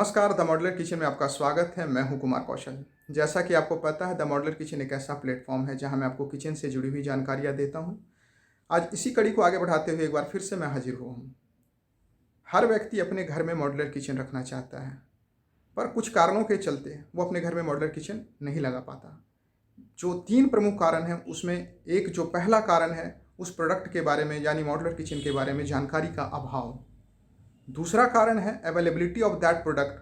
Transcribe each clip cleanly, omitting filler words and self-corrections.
नमस्कार, the modular kitchen में आपका स्वागत है। मैं हूं कुमार कौशल। जैसा कि आपको पता है, द मॉड्यूलर किचन एक ऐसा प्लेटफॉर्म है जहां मैं आपको किचन से जुड़ी हुई जानकारियां देता हूं। आज इसी कड़ी को आगे बढ़ाते हुए एक बार फिर से मैं हाजिर हुआ हूं। हर व्यक्ति अपने घर में मॉड्यूलर किचन रखना चाहता है, पर कुछ कारणों के चलते वो अपने घर में मॉड्यूलर किचन नहीं लगा पाता। जो 3 प्रमुख कारण हैं, उसमें एक जो पहला कारण है, उस प्रोडक्ट के बारे में यानी मॉड्यूलर किचन के बारे में जानकारी का अभाव। दूसरा कारण है अवेलेबिलिटी ऑफ दैट प्रोडक्ट,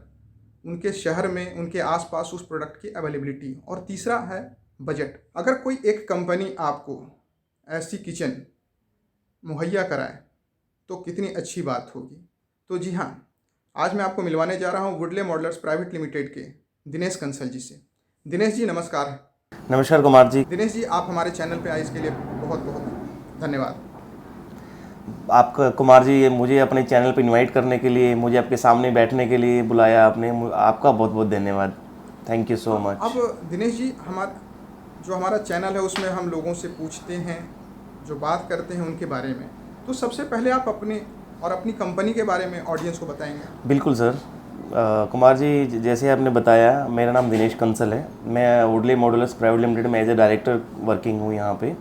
उनके शहर में उनके आसपास उस प्रोडक्ट की अवेलेबिलिटी। और तीसरा है बजट। अगर कोई एक कंपनी आपको ऐसी किचन मुहैया कराए तो कितनी अच्छी बात होगी। तो जी हाँ, आज मैं आपको मिलवाने जा रहा हूँ वुडले मॉडलर्स प्राइवेट लिमिटेड के दिनेश कंसल जी से। दिनेश जी नमस्कार। नमस्कार कुमार जी। दिनेश जी, आप हमारे चैनल पे आए इसके लिए बहुत बहुत धन्यवाद। आपका कुमार जी, मुझे अपने चैनल पर इनवाइट करने के लिए, मुझे आपके सामने बैठने के लिए बुलाया आपने, आपका बहुत बहुत धन्यवाद। Thank you so much. अब दिनेश जी, हमारा चैनल है उसमें हम लोगों से पूछते हैं, जो बात करते हैं उनके बारे में। तो सबसे पहले आप अपने और अपनी कंपनी के बारे में ऑडियंस को बताएंगे। बिल्कुल सर। कुमार जी, जैसे आपने बताया, मेरा नाम दिनेश कंसल है। मैं वुडले मॉड्यूलर्स प्राइवेट लिमिटेड में एज ए डायरेक्टर वर्किंग हूँ यहाँ पे।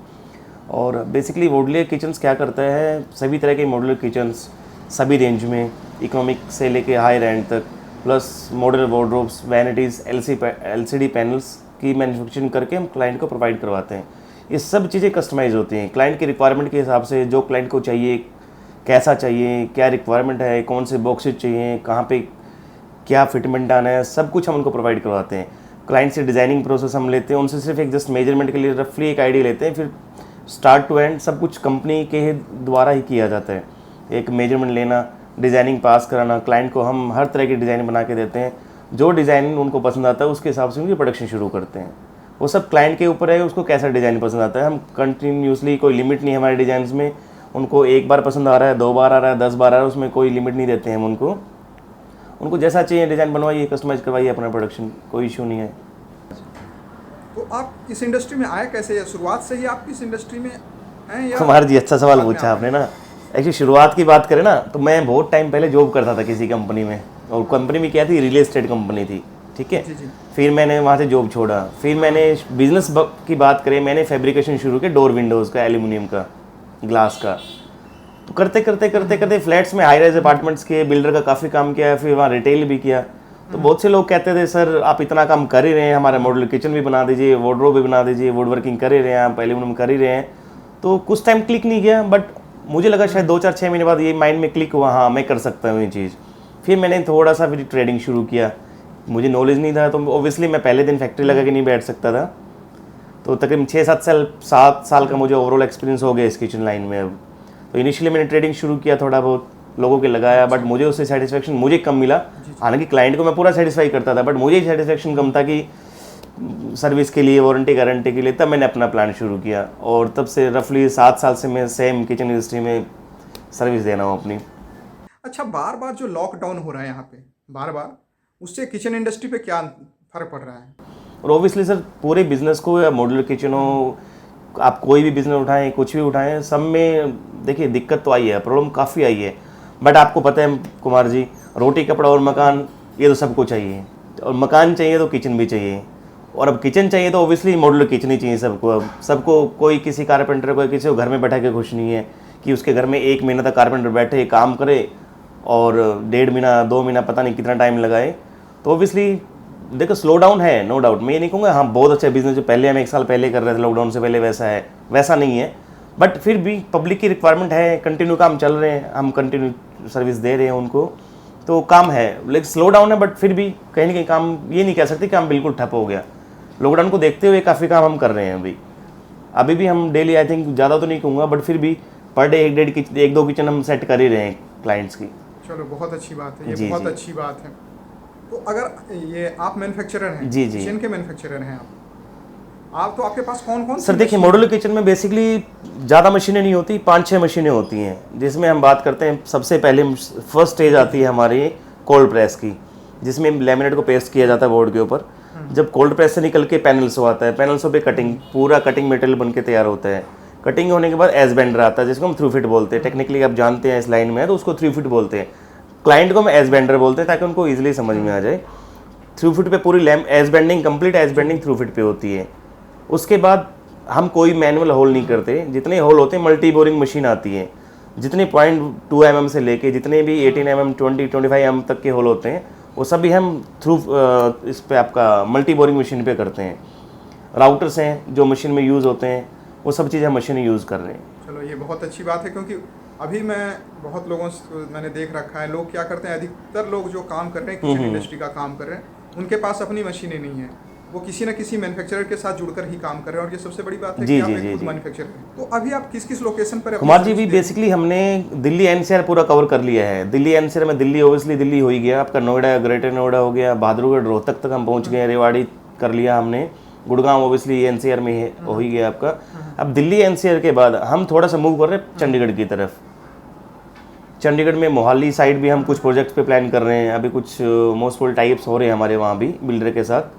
और बेसिकली वुडले किचन्स क्या करता है, सभी तरह के मॉड्यूलर किचन्स सभी रेंज में, इकोनॉमिक से लेके हाई रेंज तक, plus modular wardrobes, vanities, LCD panels की मैन्युफैक्चरिंग करके हम क्लाइंट को प्रोवाइड करवाते हैं। ये सब चीज़ें कस्टमाइज होती हैं क्लाइंट की रिक्वायरमेंट के हिसाब से। जो क्लाइंट को चाहिए, कैसा चाहिए, क्या रिक्वायरमेंट है, कौन से बॉक्सेज चाहिए, कहाँ पे क्या फिटमेंट आना है, सब कुछ हम उनको प्रोवाइड करवाते हैं। क्लाइंट से डिज़ाइनिंग प्रोसेस हम लेते हैं, उनसे सिर्फ एक जस्ट मेजरमेंट के लिए रफली एक आइडिया लेते हैं, फिर स्टार्ट टू एंड सब कुछ कंपनी के द्वारा ही किया जाता है। एक मेजरमेंट लेना, डिज़ाइनिंग पास कराना, क्लाइंट को हम हर तरह की डिज़ाइन बना के देते हैं। जो डिज़ाइन उनको पसंद आता है उसके हिसाब से उनकी प्रोडक्शन शुरू करते हैं। वो सब क्लाइंट के ऊपर है, उसको कैसा डिज़ाइन पसंद आता है। हम कंटिन्यूसली, कोई लिमिट नहीं है हमारे डिज़ाइन में। उनको एक बार पसंद आ रहा है, 2 बार आ रहा है, 10 बार आ रहा है, उसमें कोई लिमिट नहीं देते हैं हम उनको जैसा चाहिए डिज़ाइन बनवाइए, कस्टमाइज़ करवाइए अपना प्रोडक्शन, कोई इशू नहीं है। तो आप इस इंडस्ट्री में आए कैसे, या शुरुआत से ही आप इस इंडस्ट्री में हैं या कुमार जी, अच्छा सवाल पूछा आपने ना। एक्चुअली शुरुआत की बात करें ना, तो मैं बहुत टाइम पहले जॉब करता था किसी कंपनी में, और कंपनी में क्या थी, रियल एस्टेट कंपनी थी, ठीक है। फिर मैंने वहाँ से जॉब छोड़ा। फिर मैंने बिजनेस की बात करें, मैंने फैब्रिकेशन शुरू किया, डोर विंडोज़ का, एल्यूमिनियम का, ग्लास का। तो करते करते फ्लैट्स में हाई राइज अपार्टमेंट्स के बिल्डर का काफ़ी काम किया, फिर वहाँ रिटेल भी किया। तो बहुत से लोग कहते थे, सर आप इतना काम कर ही रहे हैं, हमारा मॉड्यूलर किचन भी बना दीजिए, वार्डरोब भी बना दीजिए, वुड वर्किंग कर ही रहे हैं आप, एल्यूमिनियम कर ही रहे हैं। तो कुछ टाइम क्लिक नहीं किया, बट मुझे लगा शायद 2-4-6 महीने बाद ये माइंड में क्लिक हुआ, हाँ मैं कर सकता हूँ ये चीज़। फिर मैंने थोड़ा सा फिर ट्रेडिंग शुरू किया। मुझे नॉलेज नहीं था, तो ऑब्वियसली मैं पहले दिन फैक्ट्री लगा के नहीं बैठ सकता था। तो तकरीबन 7 साल का मुझे ओवरऑल एक्सपीरियंस हो गया इस किचन लाइन में अब। तो इनिशियली मैंने ट्रेडिंग शुरू किया, थोड़ा बहुत लोगों के लगाया, बट मुझे उससे सेटिस्फेक्शन मुझे कम मिला। हालांकि क्लाइंट को मैं पूरा सेटिस्फाई करता था, बट मुझे सेटिस्फेक्शन कम था कि सर्विस के लिए, वारंटी गारंटी के लिए। तब मैंने अपना प्लान शुरू किया, और तब से रफली 7 साल से मैं सेम किचन इंडस्ट्री में सर्विस दे रहा हूँ अपनी। अच्छा, बार बार जो लॉकडाउन हो रहा है यहाँ पे, बार बार, उससे किचन इंडस्ट्री पे क्या फर्क पड़ रहा है? और ऑब्वियसली सर, पूरे बिजनेस को, या मॉड्यूलर किचन हो, आप कोई भी बिजनेस उठाएं, कुछ भी उठाएं, सब में देखिए दिक्कत तो आई है, प्रॉब्लम काफ़ी आई है। बट आपको पता है कुमार जी, रोटी कपड़ा और मकान, ये तो सबको चाहिए। और मकान चाहिए तो किचन भी चाहिए, और अब किचन चाहिए तो ऑब्वियसली मॉड्यूलर किचन ही चाहिए सबको। अब सबको, कोई किसी कारपेंटर को, किसी को घर में बैठा के खुश नहीं है कि उसके घर में 1 महीना तक कारपेंटर बैठे काम करे, और 1.5 महीना 2 महीना पता नहीं कितना टाइम लगाए। तो ऑब्वियसली देखो, स्लो डाउन है, नो डाउट। मैं ये नहीं कहूँगा हाँ बहुत अच्छा बिजनेस जो पहले हम 1 साल पहले कर रहे थे लॉकडाउन से पहले वैसा है, वैसा नहीं है। बट फिर भी पब्लिक की रिक्वायरमेंट है, कंटिन्यू काम चल रहे हैं, हम कंटिन्यू सर्विस दे रहे हैं उनको, तो काम है। लेकिन स्लो डाउन है, बट फिर भी कहीं ना कहीं काम, ये नहीं कह सकते काम बिल्कुल ठप हो गया। लॉकडाउन को देखते हुए काफ़ी काम हम कर रहे हैं अभी भी हम डेली, आई थिंक ज़्यादा तो नहीं कहूँगा, बट फिर भी पर डे 1-2 किचन हम सेट कर ही रहे हैं क्लाइंट्स की। चलो, बहुत अच्छी बात है, ये बहुत अच्छी बात है। तो अगर ये आप मैन्युफैक्चरर हैं, जी किचन के मैन्युफैक्चरर हैं आप, तो आपके पास कौन कौन सर? देखिए, मॉड्यूलर किचन में बेसिकली ज़्यादा मशीनें नहीं होती, 5-6 मशीनें होती हैं, जिसमें हम बात करते हैं। सबसे पहले फर्स्ट स्टेज आती है हमारी कोल्ड प्रेस की, जिसमें लैमिनेट को पेस्ट किया जाता है बोर्ड के ऊपर। जब कोल्ड प्रेस से निकल के पैनल्सो आता है, पैनल्सों पे कटिंग, पूरा कटिंग मटेरियल बन के तैयार होता है। कटिंग होने के बाद एज बेंडर आता है, जिसको हम थ्रू फिट बोलते हैं। टेक्निकली आप जानते हैं इस लाइन में है, तो उसको थ्रू फिट बोलते हैं। क्लाइंट को हम एज बेंडर बोलते हैं ताकि उनको ईजिली समझ में आ जाए। थ्रू फिट पे पूरी lamp edge bending, complete edge bending through fit पे होती है। उसके बाद हम कोई मैनुअल होल नहीं करते, जितने होल होते हैं मल्टी बोरिंग मशीन आती है, जितने 0.2 mm से लेके जितने भी 18 mm 20-25 mm तक के होल होते हैं वो सभी हम थ्रू इस पे आपका मल्टी बोरिंग मशीन पे करते हैं। राउटर्स हैं जो मशीन में यूज़ होते हैं, वो सब चीज़ें हम मशीन में यूज़ कर रहे हैं। चलो ये बहुत अच्छी बात है, क्योंकि अभी मैं बहुत लोगों से मैंने देख रखा है, लोग क्या करते हैं, अधिकतर लोग जो काम कर रहे हैं किचन इंडस्ट्री का काम कर रहे हैं, उनके पास अपनी मशीनें नहीं है, वो किसी न किसी मैन्युफैक्चरर के साथ जुड़कर ही काम कर रहे हैं। और ये सबसे बड़ी बात है कि आप एक खुद मैन्युफैक्चरर हैं। तो अभी आप किस किस लोकेशन पर? कुमार जी भी बेसिकली हमने दिल्ली एनसीआर पूरा कवर कर लिया है। दिल्ली एनसीआर में दिल्ली ओबियसली दिल्ली हो ही गया, आपका नोएडा, ग्रेटर नोएडा हो गया, बहादुरगढ़, रोहतक तक हम पहुंच गए, रेवाड़ी कर लिया हमने, गुड़गांव ओबियसली एनसीआर में हो ही गया आपका। अब दिल्ली एनसीआर के बाद हम थोड़ा सा मूव कर रहे हैं चंडीगढ़ की तरफ। चंडीगढ़ में मोहाली साइड भी हम कुछ प्रोजेक्ट्स पे प्लान कर रहे हैं। अभी कुछ मोस्टफुल टाइप्स हो रहे हैं हमारे वहाँ भी बिल्डर के साथ।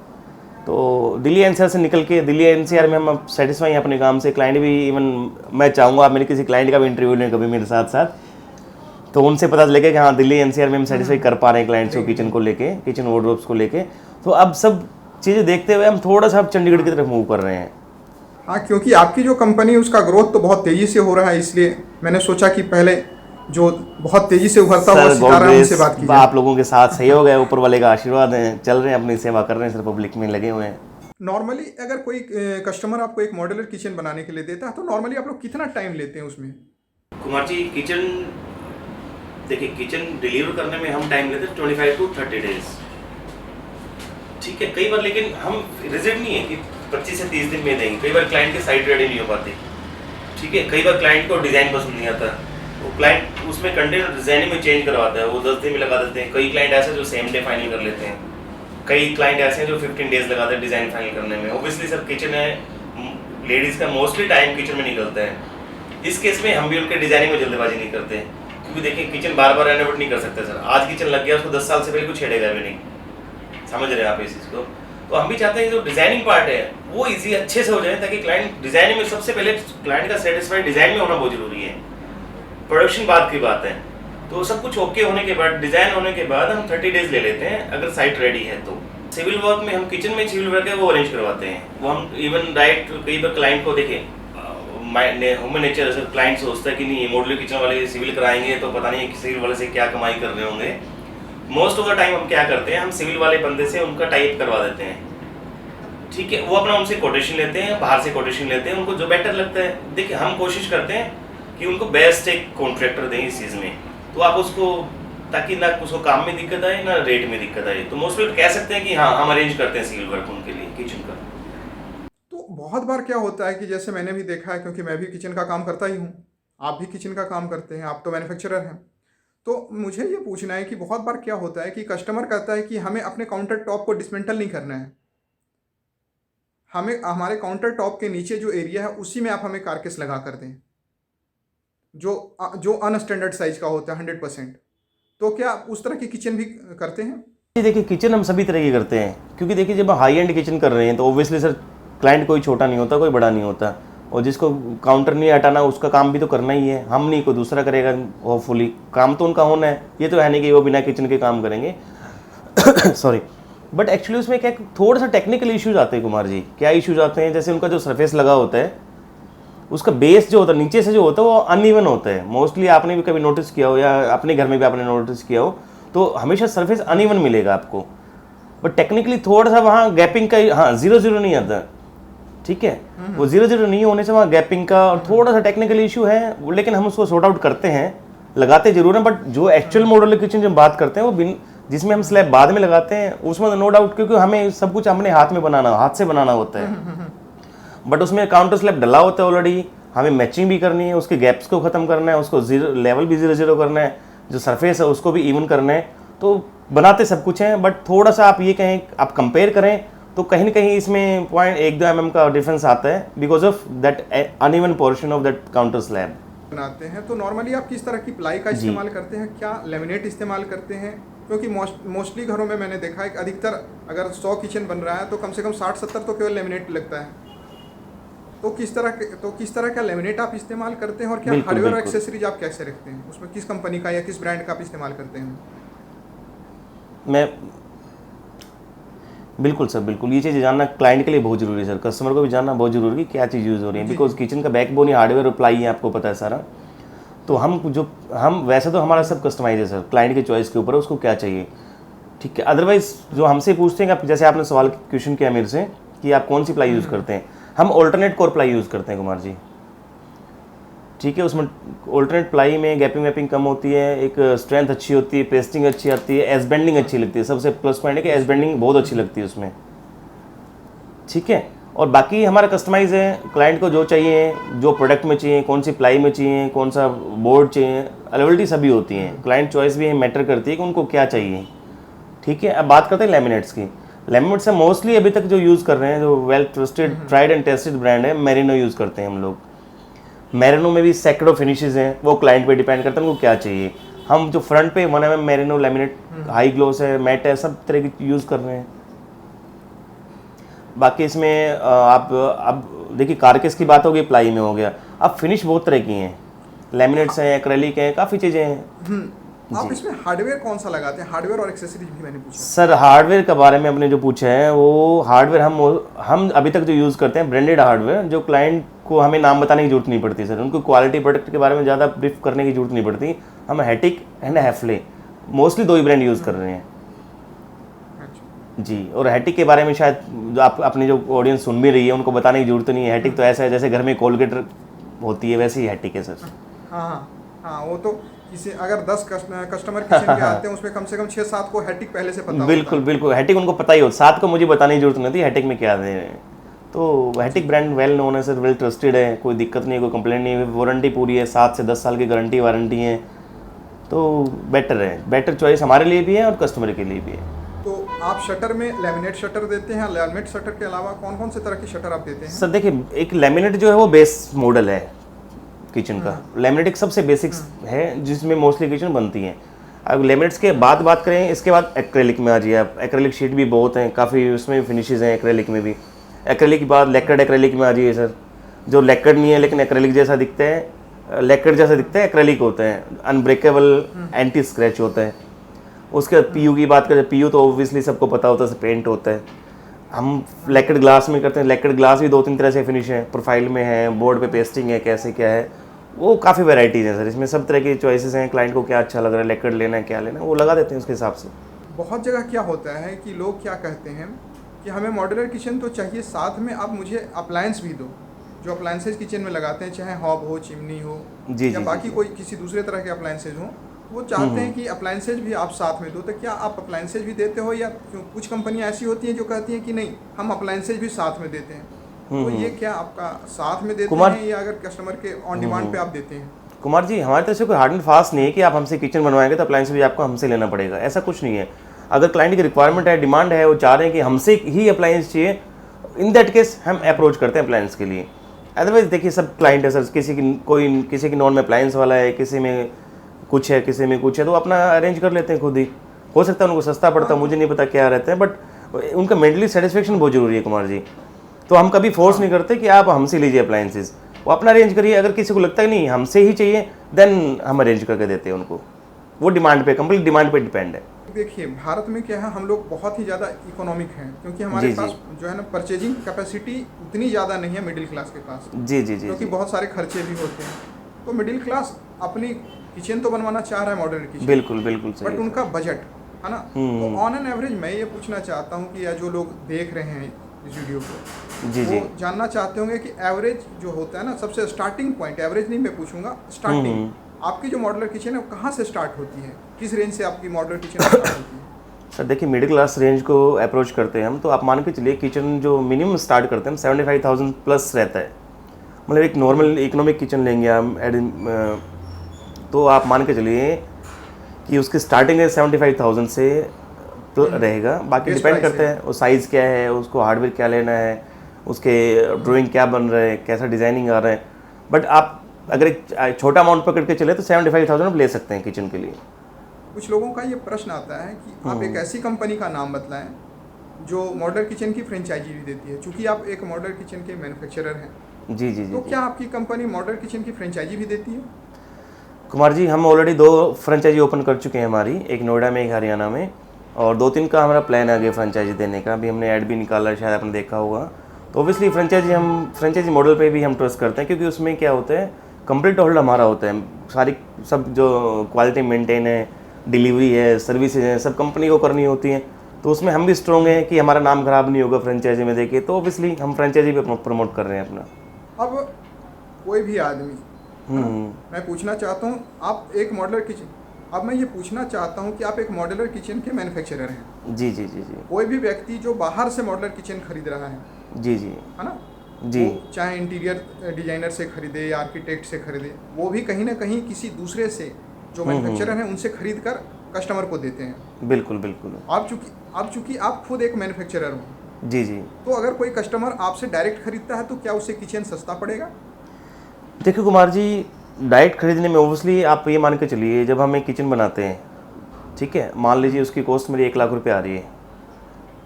तो दिल्ली एनसीआर से निकल के दिल्ली एनसीआर में हम सेटिस्फाई हैं अपने काम से। क्लाइंट भी, इवन मैं चाहूँगा आप मेरे किसी क्लाइंट का भी इंटरव्यू लें कभी मेरे साथ साथ, तो उनसे पता चलेगा कि हाँ दिल्ली एनसीआर में हम सेटिस्फाई कर पा रहे हैं क्लाइंट्स को किचन को लेके, किचन वार्डरोब्स को लेके। तो अब सब चीज़ें देखते हुए हम थोड़ा सा अब चंडीगढ़ की तरफ मूव कर रहे हैं। हाँ, क्योंकि आपकी जो कंपनी है उसका ग्रोथ तो बहुत तेज़ी से हो रहा है, इसलिए मैंने सोचा कि पहले जो बहुत तेजी से उभरता हुआ सितारा है उनसे बात की जाए। आप लोगों के साथ सहयोग है, ऊपर वाले का आशीर्वाद है, चल रहे हैं, अपनी सेवा कर रहे हैं, सर पब्लिक में लगे हुए हैं। नॉर्मली अगर कोई कस्टमर आपको एक मॉड्यूलर किचन बनाने के लिए देता है तो नॉर्मली आप लोग कितना टाइम लेते हैं उसमें? कुमार जी किचन देखिए, किचन डिलीवर करने में हम टाइम लेते हैं 25 to 30 डेज, ठीक है। कई बार लेकिन हम रिजिड नहीं है कि 25 से 30 दिन में देंगे। कई बार क्लाइंट के साइट रेडी नहीं हो पाती, ठीक है। कई बार क्लाइंट को डिज़ाइन पसंद नहीं आता, वो क्लाइंट उसमें कंटेंट डिजाइनिंग में चेंज करवाता है, वो 10 दिन में लगा देते हैं। कई क्लाइंट ऐसे जो सेम डे फाइनल कर लेते हैं, कई क्लाइंट ऐसे हैं जो 15 डेज लगाते हैं डिज़ाइन फाइनल करने में। ओबियसली सर किचन है, लेडीज़ का मोस्टली टाइम किचन में निकलता है। इस केस में हम भी उनके डिज़ाइनिंग में जल्दबाजी नहीं करते, क्योंकि देखिए किचन बार बार रेनोवेट नहीं कर सकते सर। आज किचन लग गया, उसको 10 साल से पहले कुछ छेड़ेगा भी नहीं, समझ रहे हैं आप इस चीज़ को। तो हम भी चाहते हैं जो डिज़ाइनिंग पार्ट है वो ईजी अच्छे से हो जाए, ताकि क्लाइंट डिज़ाइनिंग में, सबसे पहले क्लाइंट का सेटिस्फाइड डिज़ाइन में होना बहुत जरूरी है, प्रोडक्शन बाद की बात है। तो सब कुछ ओके होने के बाद, डिज़ाइन होने के बाद हम 30 डेज ले लेते हैं अगर साइट रेडी है तो। सिविल वर्क में हम किचन में सिविल वर्क है वो अरेंज करवाते हैं, वो हम इवन डायरेक्ट कई बार क्लाइंट को देखें ह्यूमन नेचर है, क्लाइंट सोचता है कि नहीं मॉड्यूलर किचन वाले सिविल कराएंगे तो पता नहीं सिविल वाले से क्या कमाई कर रहे होंगे। मोस्ट ऑफ द टाइम हम क्या करते हैं, हम सिविल वाले बंदे से उनका टाइप करवा देते हैं, ठीक है। वो अपना उनसे कोटेशन लेते हैं, बाहर से कोटेशन लेते हैं, उनको जो बेटर लगता है। देखिए हम कोशिश करते हैं कि उनको बेस्ट एक कॉन्ट्रैक्टर दें इस चीज़ में, तो आप उसको, ताकि ना उसको काम में दिक्कत आए ना रेट में दिक्कत आए। तो मोस्टली कह सकते हैं कि हाँ हम अरेंज करते हैं सिविल वर्क उनके लिए किचन का। तो बहुत बार क्या होता है कि जैसे मैंने भी देखा है, क्योंकि मैं भी किचन का काम करता ही हूँ, आप भी किचन का काम करते हैं, आप तो मैन्युफैक्चरर हैं। तो मुझे ये पूछना है कि बहुत बार क्या होता है कि कस्टमर कहता है कि हमें अपने काउंटर टॉप को डिसमेंटल नहीं करना है, हमें हमारे काउंटर टॉप के नीचे जो एरिया है उसी में आप हमें कारकेस लगा कर दें, जो अनस्टैंडर्ड साइज का होता है 100%। तो क्या आप उस तरह की किचन भी करते हैं? जी देखिए, किचन हम सभी तरह की करते हैं, क्योंकि देखिए जब हम हाई एंड किचन कर रहे हैं तो ऑब्वियसली सर क्लाइंट कोई छोटा नहीं होता, कोई बड़ा नहीं होता, और जिसको काउंटर नहीं हटाना उसका काम भी तो करना ही है। हम नहीं, कोई दूसरा करेगा, होपफुली काम तो उनका होना है। ये तो है नहीं कि वो बिना किचन के काम करेंगे सॉरी। बट एक्चुअली उसमें क्या थोड़ा सा टेक्निकल इश्यूज आते हैं कुमार जी। क्या इश्यूज आते हैं, जैसे उनका जो सरफेस लगा होता है उसका बेस जो होता है नीचे से जो होता है वो अनइवन होता है। मोस्टली आपने भी कभी नोटिस किया हो या अपने घर में भी आपने नोटिस किया हो, तो हमेशा सरफेस अनइवन मिलेगा आपको। बट टेक्निकली थोड़ा सा वहाँ गैपिंग का, हाँ 0-0 नहीं आता, ठीक है। वो 0-0 नहीं होने से वहाँ गैपिंग का और थोड़ा सा टेक्निकल इशू है, लेकिन हम उसको सॉर्ट आउट करते हैं, लगाते जरूर हैं। बट जो एक्चुअल मॉड्यूलर किचन जब बात करते हैं वो जिसमें हम स्लैब बाद में लगाते हैं उसमें नो डाउट, क्योंकि हमें सब कुछ अपने हाथ में बनाना, हाथ से बनाना होता है। बट उसमें काउंटर स्लैब डला होता है ऑलरेडी, हमें मैचिंग भी करनी है, उसके गैप्स को ख़त्म करना है, उसको लेवल भी 0-0 करना है, जो सरफेस है उसको भी इवन करना है। तो बनाते सब कुछ हैं, बट थोड़ा सा आप ये कहें, आप कंपेयर करें तो कहीं ना कहीं इसमें 0.1-2 mm का डिफरेंस आता है because of that uneven portion of that counter slab बनाते हैं। तो नॉर्मली आप किस तरह की प्लाई का इस्तेमाल करते हैं? क्या लेमिनेट इस्तेमाल करते हैं? क्योंकि मोस्टली घरों में मैंने देखा है कि अधिकतर अगर 100 किचन बन रहा है तो कम से कम 60-70 तो केवल लेमिनेट लगता है। तो किस तरह का लेमिनेट आप इस्तेमाल करते हैं, और क्या हार्डवेयर एक्सेसरीज आप कैसे रखते हैं उसमें? किस कंपनी का या किस ब्रांड का आप इस्तेमाल करते हैं? मैं बिल्कुल सर, बिल्कुल ये चीज़ जानना क्लाइंट के लिए बहुत ज़रूरी है सर, कस्टमर को भी जानना बहुत ज़रूरी है कि क्या चीज़ यूज़ हो रही है, बिकॉज किचन का बैकबोन ही हार्डवेयर और प्लाई है, आपको पता है सारा। तो हम वैसे तो हमारा सब कस्टमाइज है सर, क्लाइंट की चॉइस के ऊपर है उसको क्या चाहिए, ठीक है। अदरवाइज जो हमसे पूछते हैं कि जैसे आपने सवाल क्वेश्चन किया मेरे से कि आप कौन सी प्लाई यूज़ करते हैं, हम ऑल्टरनेट कोर प्लाई यूज़ करते हैं कुमार जी, ठीक है। उसमें ऑल्टरनेट प्लाई में गैपिंग वैपिंग कम होती है, एक स्ट्रेंथ अच्छी होती है, पेस्टिंग अच्छी आती है, एस बेंडिंग अच्छी लगती है, सबसे प्लस पॉइंट है कि एस बेंडिंग बहुत अच्छी लगती है उसमें, ठीक है। और बाकी हमारा कस्टमाइज है, क्लाइंट को जो चाहिए, जो प्रोडक्ट में चाहिए, कौन सी प्लाई में चाहिए, कौन सा बोर्ड चाहिए, अवेलेबिलिटी सभी होती है, क्लाइंट चॉइस भी मैटर करती है कि उनको क्या चाहिए, ठीक है। अब बात करते हैं लैमिनेट्स की। लैमिनेट्स से मोस्टली अभी तक जो यूज़ कर रहे हैं, जो well trusted tried and tested brand है, मेरिनो यूज़ करते हैं हम लोग। मेरिनो में भी सैकड़ों फिनिशेस हैं, वो क्लाइंट पे डिपेंड करता है उनको क्या चाहिए। हम जो फ्रंट पे 1 mm merino laminate, high gloss है, मैट है, सब तरह की यूज़ कर रहे हैं। बाकी इसमें आप अब देखिए कारकेस की बात होगी, प्लाई में हो गया, अब फिनिश बहुत तरह की हैं, लैमिनेट्स हैं, एक्रेलिक हैं, काफ़ी चीज़ें हैं। आप इसमें हार्डवेयर कौन सा लगाते हैं? हार्डवेयर और एक्सेसरीज भी मैंने पूछा। सर हार्डवेयर के बारे में आपने जो पूछा है, वो हार्डवेयर हम अभी तक जो यूज़ करते हैं ब्रांडेड हार्डवेयर, जो क्लाइंट को हमें नाम बताने की जरूरत नहीं पड़ती सर, उनको क्वालिटी प्रोडक्ट के बारे में ज़्यादा ब्रीफ करने की जरूरत नहीं पड़ती। हम हैटिक एंड हैफले मोस्टली 2 ही ब्रांड यूज़ कर रहे हैं जी। और हैटिक के बारे में शायद जो आप अपनी जो ऑडियंस सुन भी रही है उनको बताने की जरूरत नहीं है। हैटिक तो ऐसा है जैसे घर में कोलगेट होती है, वैसे ही हैटिक है सर। हाँ हाँ, वो तो किसी अगर 10 कस्टमर किचन के आते हैं उसमें कम से कम 6-7 को हैटिक पहले से पता बिल्कुल होता है। बिल्कुल, हैटिक उनको पता ही होता, 7 को मुझे बताने की जरूरत नहीं थी हैटिक में क्या दे रहे हैं। तो हैटिक ब्रांड वेल नोन है सर, वेल ट्रस्टेड है, कोई दिक्कत नहीं है, कोई कंप्लेंट नहीं है, वारंटी पूरी है, 7 से 10 साल की गारंटी वारंटी है, तो बेटर है, बेटर चॉइस हमारे लिए भी है और कस्टमर के लिए भी है। तो आप शटर में लैमिनेट शटर देते हैं? लैमिनेट शटर के अलावा कौन कौन से तरह की शटर आप देते हैं? सर देखिए, एक लैमिनेट जो है वो बेस मॉडल है किचन का, लैमिनेट एक सबसे बेसिक्स है जिसमें मोस्टली किचन बनती हैं। अब लैमिनेट्स के बाद बात करें, इसके बाद एक्रेलिक में आ जाइए आप। एक्रेलिक शीट भी बहुत हैं, काफ़ी उसमें फिनिशेज हैं एक्रेलिक में भी। एक्रेलिक के बाद लैक्कर्ड एक्रेलिक में आ जाइए सर, जो लैक्कर्ड नहीं है लेकिन एक्रेलिक जैसा दिखता है, लैक्कर्ड जैसा दिखता है, एक्रेलिक होता है, अनब्रेकेबल एंटी स्क्रैच होता है। उसके बाद पीयू की बात करें, पीयू तो ऑब्वियसली सबको पता होता है, पेंट होता है। हम लैक्कर्ड ग्लास में करते हैं, लैक्कर्ड ग्लास भी 2-3 तरह से फिनिश है, प्रोफाइल में है, बोर्ड पे पेस्टिंग है, कैसे क्या है, वो काफ़ी वैरायटीज़ हैं सर, इसमें सब तरह की चॉइसेस हैं। क्लाइंट को क्या अच्छा लग रहा है, लैक्कर्ड लेना है, क्या लेना है, वो लगा देते हैं उसके हिसाब से। बहुत जगह क्या होता है कि लोग क्या कहते हैं कि हमें मॉड्यूलर किचन तो चाहिए, साथ में आप मुझे अप्लायंस भी दो, जो अप्लायंसेज किचन में लगाते हैं, चाहे हॉब हो, चिमनी हो, जी या जी बाकी जी। कोई किसी दूसरे तरह के अप्लायंसेज हो, वो चाहते हैं कि अप्लायंसेज भी आप साथ में दो। तो क्या आप अप्लायंसेज भी देते हो, या कुछ कंपनियां ऐसी होती हैं जो कहती हैं कि नहीं हम अप्लायंसेज भी साथ में देते हैं? तो ये क्या आपका साथ में देते हैं, या अगर कस्टमर के ऑन डिमांड पे आप देते हैं? कुमार जी, हमारी तरफ से कोई हार्ड एंड फास्ट नहीं है कि आप हमसे किचन बनवाएंगे तो अप्लायंस भी आपको हमसे लेना पड़ेगा, ऐसा कुछ नहीं है। अगर क्लाइंट की रिक्वायरमेंट है, डिमांड है, वो चाह रहे हैं कि हमसे ही अप्लायंस चाहिए, इन दैट केस हम अप्रोच करते हैं अप्लायंस के लिए। अदरवाइज देखिए सब क्लाइंट है सर, किसी की नॉन में अप्लायंस वाला है, किसी में कुछ है, किसी में कुछ है, तो अपना अरेंज कर लेते हैं खुद ही। हो सकता है उनको सस्ता पड़ता है, मुझे नहीं पता क्या रहता है, बट उनका मेंटली सेटिस्फेक्शन बहुत ज़रूरी है कुमार जी। तो हम कभी फोर्स नहीं करते कि आप हमसे लीजिए अप्लायंसेज, वो अपना अरेंज करिए। अगर किसी को लगता है नहीं हमसे ही चाहिए, देन हम अरेंज करके देते हैं उनको, वो डिमांड पे, कंप्लीट डिमांड पे डिपेंड है। देखिए भारत में क्या है, हम लोग बहुत ही ज़्यादा इकोनॉमिक हैं, क्योंकि हमारे जी, पास जो है ना परचेजिंग कैपेसिटी उतनी ज़्यादा नहीं है मिडिल क्लास के पास, जी जी जी क्योंकि जी, बहुत सारे खर्चे भी होते हैं। तो मिडिल क्लास अपनी किचन तो बनवाना चाह रहा है, मॉडर्न किचन, बिल्कुल बिल्कुल बट सही। उनका बजट है ना। तो ऑन एन एवरेज मैं ये पूछना चाहता हूँ कि या जो लोग देख रहे हैं इस वीडियो को, जी जी, वो जानना चाहते होंगे कि एवरेज जो होता है ना, सबसे स्टार्टिंग पॉइंट, एवरेज नहीं मैं पूछूंगा, स्टार्टिंग आपकी जो मॉडलर किचन है वो कहाँ से स्टार्ट होती है, किस रेंज से आपकी मॉडलर किचन स्टार्ट होती है? सर देखिए, मिडिल क्लास रेंज को अप्रोच करते हैं हम, तो आप मान के चलिए किचन जो मिनिमम स्टार्ट करते हैं हम 75,000 प्लस रहता है। मतलब एक नॉर्मल इकोनॉमिक किचन लेंगे हम तो आप मान के चलिए कि उसकी स्टार्टिंग है 75,000 से रहेगा। बाकी Base डिपेंड price करता है। है वो साइज़ क्या है, उसको हार्डवेयर क्या लेना है, उसके ड्राइंग क्या बन रहा है, कैसा डिज़ाइनिंग आ रहा है। बट आप अगर एक छोटा अमाउंट पकड़ के चले तो 75,000 आप ले सकते हैं किचन के लिए। कुछ लोगों का ये प्रश्न आता है कि आप एक ऐसी कंपनी का नाम बतलाएं जो मॉडलर किचन की फ्रेंचाइजी भी देती है, चूँकि आप एक मॉडलर किचन के मैन्युफैक्चरर हैं। जी जी जी, तो क्या आपकी कंपनी मॉडलर किचन की फ्रेंचाइजी भी देती है? कुमार जी, हम ऑलरेडी 2 फ्रेंचाइजी ओपन कर चुके हैं हमारी, एक नोएडा में, एक हरियाणा में। और 2-3 का हमारा प्लान है आगे फ्रेंचाइजी देने का। अभी हमने ऐड भी निकाला है, शायद आपने देखा होगा। तो ऑब्वियसली फ्रेंचाइजी मॉडल पे भी हम ट्रस्ट करते हैं, क्योंकि उसमें क्या होता है, कंप्लीट होल्ड हमारा होता है। सारी सब जो क्वालिटी मेंटेन है, डिलीवरी है, सर्विसेज है, सब कंपनी को करनी होती है। तो उसमें हम भी स्ट्रॉन्ग हैं कि हमारा नाम खराब नहीं होगा फ्रेंचाइजी में देके। तो ऑब्वियसली हम फ्रेंचाइजी पे प्रमोट कर रहे हैं अपना। अब कोई भी आदमी, मैं पूछना चाहता हूँ, आप एक मॉड्यूलर किचन, अब मैं ये पूछना चाहता हूँ कि आप एक मॉड्यूलर किचन के मैन्युफैक्चरर हैं। जी जी जी जी कोई भी व्यक्ति जो बाहर से मॉड्यूलर किचन खरीद रहा है, जी जी है ना, जी वो चाहे इंटीरियर डिजाइनर से खरीदे या आर्किटेक्ट से खरीदे, वो भी कहीं ना कहीं किसी दूसरे से जो मैन्युफैक्चरर हैं उनसे खरीद कर कस्टमर को देते हैं। बिल्कुल बिल्कुल। आप चूंकि आप खुद एक मैन्युफैक्चरर हो, जी जी। तो अगर कोई कस्टमर आपसे डायरेक्ट खरीदता है तो क्या उसे किचन सस्ता पड़ेगा? देखिए कुमार जी, डायरेक्ट खरीदने में ओबियसली आप ये मान के चलिए, जब हम एक किचन बनाते हैं, ठीक है, मान लीजिए उसकी कॉस्ट मेरी 1 लाख रुपए आ रही है,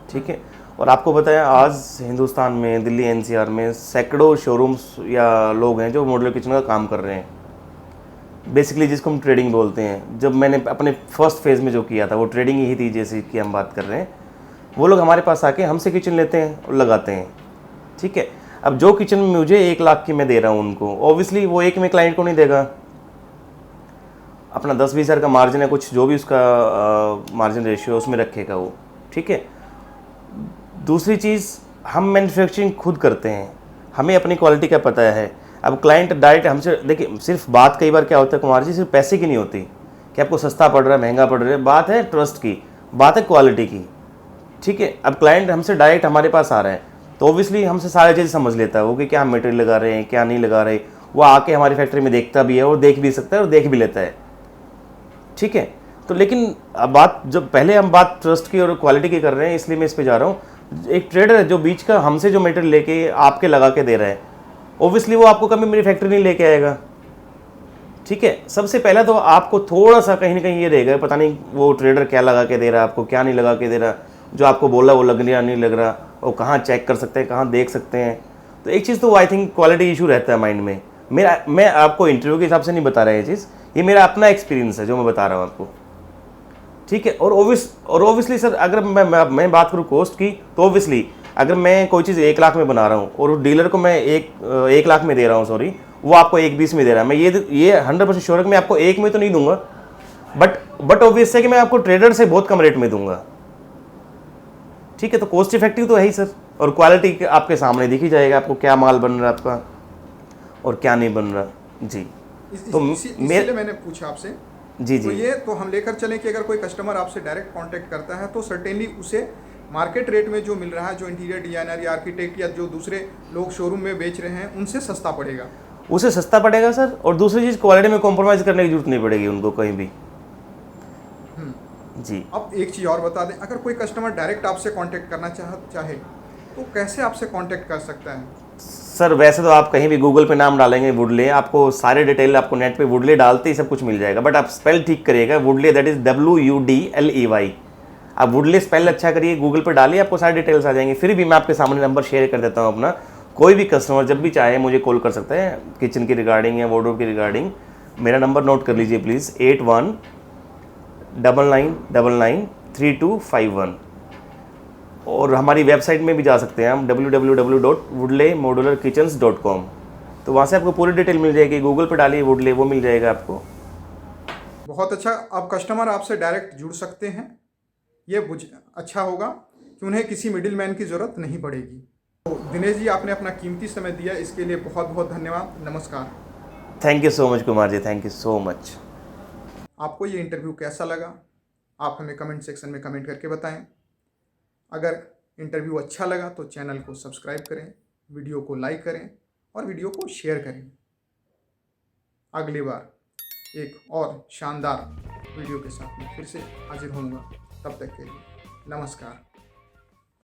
ठीक है, और आपको बताया आज हिंदुस्तान में, दिल्ली एनसीआर में सैकड़ों शोरूम्स या लोग हैं जो मॉड्यूलर किचन का काम कर रहे हैं, बेसिकली जिसको हम ट्रेडिंग बोलते हैं। जब मैंने अपने फर्स्ट फेज़ में जो किया था वो ट्रेडिंग ही थी, जैसे कि हम बात कर रहे हैं। वो लोग हमारे पास आके हमसे किचन लेते हैं और लगाते हैं, ठीक है। अब जो किचन मुझे 1 लाख की मैं दे रहा हूँ उनको, ऑब्वियसली वो एक में क्लाइंट को नहीं देगा, अपना 10-20 हज़ार का मार्जिन है, कुछ जो भी उसका मार्जिन रेशियो है उसमें रखेगा वो, ठीक है। दूसरी चीज़, हम मैन्युफैक्चरिंग खुद करते हैं, हमें अपनी क्वालिटी का पता है। अब क्लाइंट डायरेक्ट हमसे, देखिए सिर्फ बात कई बार क्या होता है कुमार जी, सिर्फ पैसे की नहीं होती कि आपको सस्ता पड़ रहा है महंगा पड़ रहा है, बात है ट्रस्ट की, बात है क्वालिटी की, ठीक है। अब क्लाइंट हमसे डायरेक्ट हमारे पास आ रहा है तो ऑब्वियसली हमसे सारी चीज़ समझ लेता है वो, कि क्या हम मटेरियल लगा रहे हैं क्या नहीं लगा रहे। वो आके हमारी फैक्ट्री में देखता भी है और देख भी सकता है और देख भी लेता है, ठीक है। तो लेकिन अब बात, जब पहले हम बात ट्रस्ट की और क्वालिटी की कर रहे हैं, इसलिए मैं इस पे जा रहा हूँ। एक ट्रेडर है जो बीच का हमसे जो मटेरियल लेके आपके लगा के दे रहा है, ऑब्वियसली वो आपको कभी मेरी फैक्ट्री नहीं लेके आएगा, ठीक है। सबसे पहले तो आपको थोड़ा सा कहीं ना कहीं ये रहेगा, पता नहीं वो ट्रेडर क्या लगा के दे रहा है आपको, क्या नहीं लगा के दे रहा, जो आपको बोला वो लग रहा नहीं लग रहा, और कहाँ चेक कर सकते हैं, कहाँ देख सकते हैं। तो एक चीज़ तो आई थिंक क्वालिटी इशू रहता है माइंड में। मैं आपको इंटरव्यू के हिसाब से नहीं बता रहा है ये चीज़, ये मेरा अपना एक्सपीरियंस है जो मैं बता रहा हूँ आपको, ठीक है। और ऑब्वियसली सर, अगर मैं बात करूँ कॉस्ट की, तो ऑब्वियसली अगर मैं कोई चीज़ 1 लाख में बना रहा हूँ और डीलर को मैं 1 लाख में दे रहा हूँ, सॉरी, वो आपको 1,20 में दे रहा है, मैं ये 100% श्योर है कि मैं आपको 1 में तो नहीं दूंगा, बट ऑब्वियस है कि मैं आपको ट्रेडर से बहुत कम रेट में दूंगा, ठीक है। तो कॉस्ट इफेक्टिव तो है ही सर, और क्वालिटी आपके सामने दिखी जाएगा आपको क्या माल बन रहा है आपका और क्या नहीं बन रहा। जी, तो इसीलिए मैंने पूछा आपसे। जी तो जी ये तो हम लेकर चलें कि अगर कोई कस्टमर आपसे डायरेक्ट कांटेक्ट करता है तो सर्टेनली उसे मार्केट रेट में जो मिल रहा है, जो इंटीरियर डिजाइनर या आर्किटेक्ट या जो दूसरे लोग शोरूम में बेच रहे हैं, उनसे सस्ता पड़ेगा, उसे सस्ता पड़ेगा सर। और दूसरी चीज़, क्वालिटी में कॉम्प्रोमाइज़ करने की जरूरत नहीं पड़ेगी उनको कहीं भी। जी, अब एक चीज़ और बता दें, अगर कोई कस्टमर डायरेक्ट आपसे कांटेक्ट करना चाहे तो कैसे आपसे कांटेक्ट कर सकता है? सर वैसे तो आप कहीं भी गूगल पे नाम डालेंगे वुडले, आपको सारे डिटेल आपको नेट पे वुडले डालते ही सब कुछ मिल जाएगा, बट आप स्पेल ठीक करिएगा, वुडले दैट इज़ WUDLEY। आप वुडले स्पेल अच्छा करिए, गूगल पे डालिए, आपको सारी डिटेल्स आ जाएंगी। फिर भी मैं आपके सामने नंबर शेयर कर देता हूँ अपना, कोई भी कस्टमर जब भी चाहे मुझे कॉल कर सकता है किचन की रिगार्डिंग या वार्डरोब की रिगार्डिंग। मेरा नंबर नोट कर लीजिए प्लीज़, 8199993251। और हमारी वेबसाइट में भी जा सकते हैं हम, www.woodleymodularkitchens.com। तो वहाँ से आपको पूरी डिटेल मिल जाएगी, गूगल पे डालिए वुडले, वो मिल जाएगा आपको। बहुत अच्छा, अब कस्टमर आपसे डायरेक्ट जुड़ सकते हैं, ये अच्छा होगा कि उन्हें किसी मिडिल मैन की ज़रूरत नहीं पड़ेगी। तो दिनेश जी, आपने अपना कीमती समय दिया, इसके लिए बहुत बहुत धन्यवाद। नमस्कार। Thank you so much Kumar ji, thank you so much. आपको ये इंटरव्यू कैसा लगा, आप हमें कमेंट सेक्शन में कमेंट करके बताएं। अगर इंटरव्यू अच्छा लगा तो चैनल को सब्सक्राइब करें, वीडियो को लाइक करें और वीडियो को शेयर करें। अगली बार एक और शानदार वीडियो के साथ में फिर से हाजिर होऊंगा, तब तक के लिए नमस्कार।